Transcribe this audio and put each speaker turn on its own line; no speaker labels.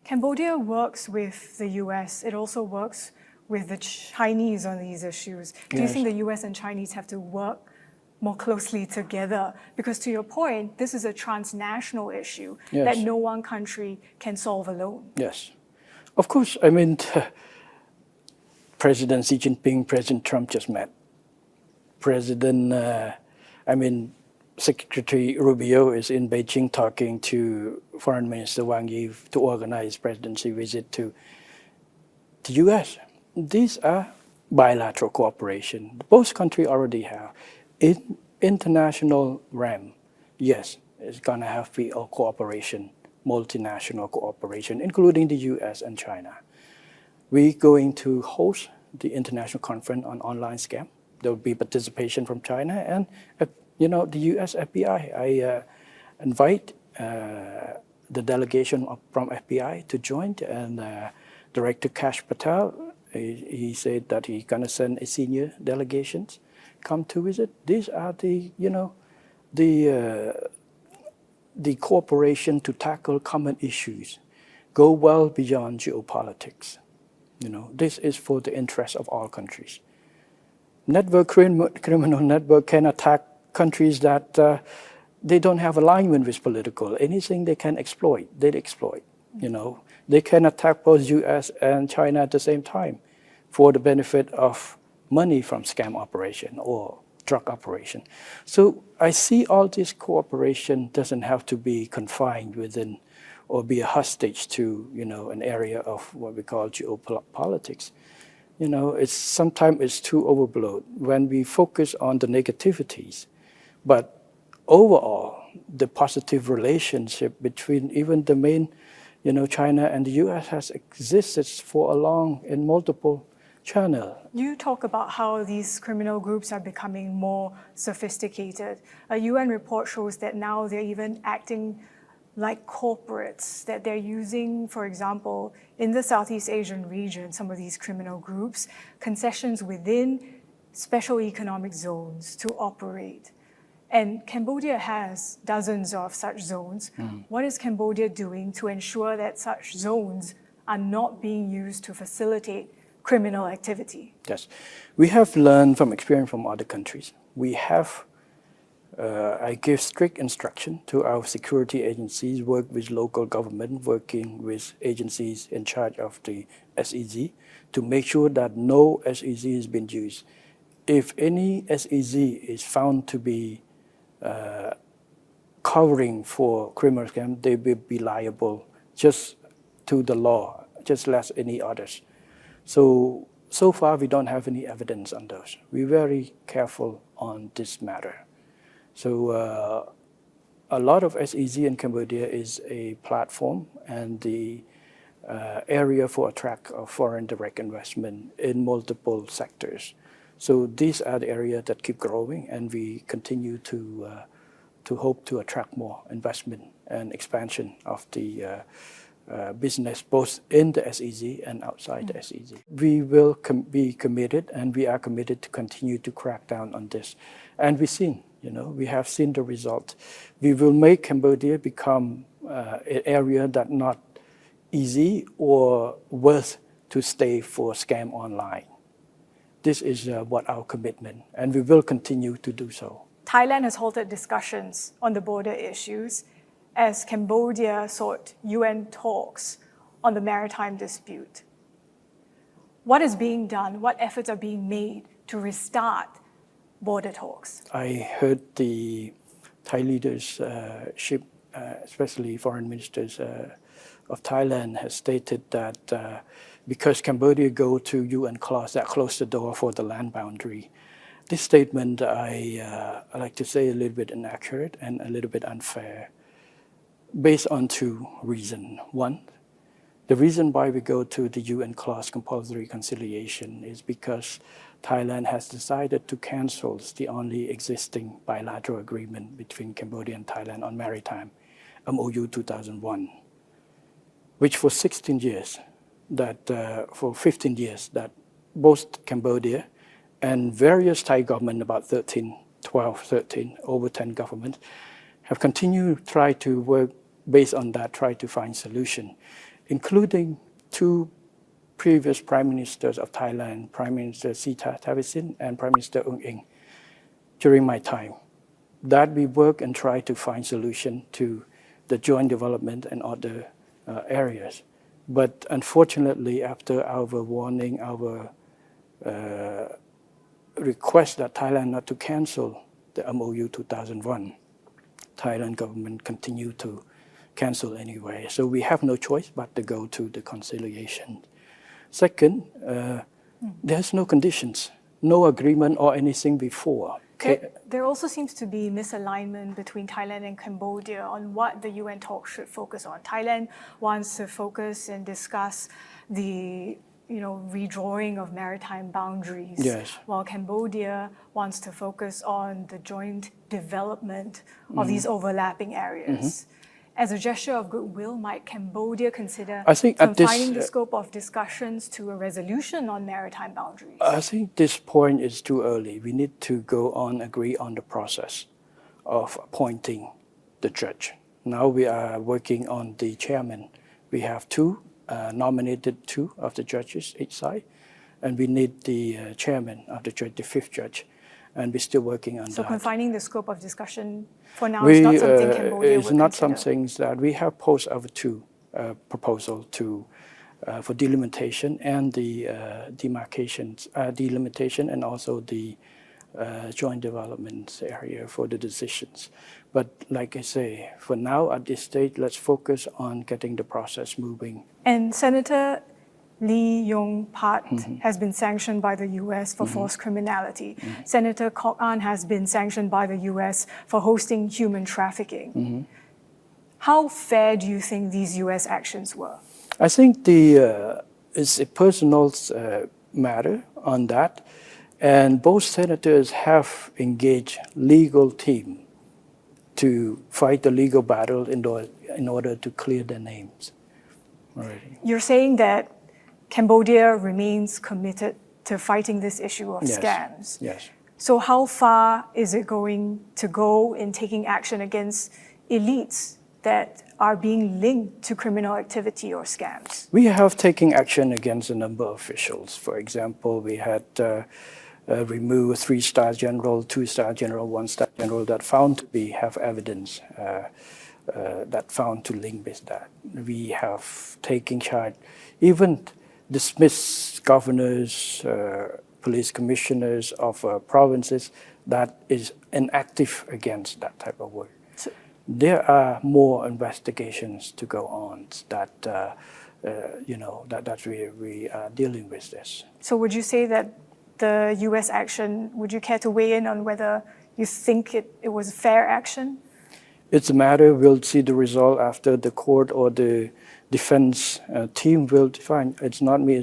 Cambodia works with the US. It also works with the Chinese on these issues. Do you think the US and Chinese have to work more closely together? Because to your point, this is a transnational issue that no one country can solve alone.
Yes. Of course, I mean, President Xi Jinping, President Trump just met. Secretary Rubio is in Beijing talking to Foreign Minister Wang Yi to organize presidency visit to the US. These are bilateral cooperation. Both countries already have. In international realm, yes, it's going to have to be a cooperation, multinational cooperation, including the US and China. We're going to host the international conference on online scam. There will be participation from China and the US FBI. I invite the delegation from FBI to join, and Director Kash Patel, he said that he's going to send a senior delegations come to visit. These are the cooperation to tackle common issues, go well beyond geopolitics. This is for the interest of all countries. Criminal network can attack countries that they don't have alignment with political. Anything they can exploit, they exploit. They can attack both US and China at the same time for the benefit of money from scam operation or drug operation. So I see all this cooperation doesn't have to be confined within or be a hostage to an area of what we call geopolitics. Sometimes it's too overblown when we focus on the negativities. But overall, the positive relationship between even the main, China and the US has existed for a long in multiple channels.
You talk about how these criminal groups are becoming more sophisticated. A UN report shows that now they're even acting like corporates, that they're using, for example, in the Southeast Asian region, some of these criminal groups, concessions within special economic zones to operate. And Cambodia has dozens of such zones. What is Cambodia doing to ensure that such zones are not being used to facilitate criminal activity?
Yes, we have learned from experience from other countries. We have, I give strict instruction to our security agencies, work with local government, working with agencies in charge of the SEZ to make sure that no SEZ has been used. If any SEZ is found to be covering for criminal scam, they will be liable just to the law, just less any others. So far we don't have any evidence on those. We're very careful on this matter. So a lot of SEZ in Cambodia is a platform and the area for attract of foreign direct investment in multiple sectors. So these are the areas that keep growing, and we continue to hope to attract more investment and expansion of the business, both in the SEZ and outside the SEZ. We will be committed, and we are committed to continue to crack down on this. And we have seen the result. We will make Cambodia become an area that not easy or worth to stay for scam online. This is what our commitment, and we will continue to do so.
Thailand has halted discussions on the border issues as Cambodia sought UN talks on the maritime dispute. What is being done? What efforts are being made to restart border talks?
I heard the Thai leadership, especially foreign ministers of Thailand, has stated that because Cambodia go to UN clause that close the door for the land boundary. This statement, I like to say, a little bit inaccurate and a little bit unfair, based on two reasons. One, the reason why we go to the UN clause compulsory reconciliation is because Thailand has decided to cancel the only existing bilateral agreement between Cambodia and Thailand on maritime, MOU 2001, which for 16 years, for 15 years, that both Cambodia and various Thai government, about 13, over 10 governments, have continued to try to work based on that, try to find solution. including two previous prime ministers of Thailand, Prime Minister Sita Thavisin and Prime Minister Ung Eng, during my time, that we work and try to find solution to the joint development and other areas. But unfortunately, after our warning, our request that Thailand not to cancel the MOU 2001, Thailand government continued to cancel anyway. So we have no choice but to go to the conciliation. Second, there's no conditions, no agreement or anything before.
There also seems to be misalignment between Thailand and Cambodia on what the UN talks should focus on. Thailand wants to focus and discuss the redrawing of maritime boundaries,
yes,
while Cambodia wants to focus on the joint development of these overlapping areas. As a gesture of goodwill, might Cambodia consider confining the scope of discussions to a resolution on maritime boundaries?
I think this point is too early. We need to go on, agree on the process of appointing the judge. Now we are working on the chairman. We have nominated two of the judges each side, and we need the chairman of the judge, the fifth judge, and we're still working on that.
So confining the scope of discussion for now is not something Cambodia would
It's not
consider.
something that we have posed our two proposal for delimitation and the delimitation and also the joint development area for the decisions. But like I say, for now at this stage, let's focus on getting the process moving.
And Senator Lee Yong-pat has been sanctioned by the U.S. for forced criminality. Senator Kok An has been sanctioned by the U.S. for hosting human trafficking. How fair do you think these U.S. actions were?
I think it's a personal matter on that, and both senators have engaged legal team to fight the legal battle in order to clear their names already.
You're saying that Cambodia remains committed to fighting this issue of scams.
Yes.
So how far is it going to go in taking action against elites that are being linked to criminal activity or scams?
We have taken action against a number of officials. For example, we had removed 3-star general, 2-star general, 1-star general that found to have evidence that found to link with that. We have taken charge, even dismissed governors, police commissioners of provinces that is inactive against that type of work. So there are more investigations to go on that we are dealing with this.
So would you say that the U.S. action, would you care to weigh in on whether you think it was fair action?
It's a matter, we'll see the result after the court or the defense team will define. It's not me.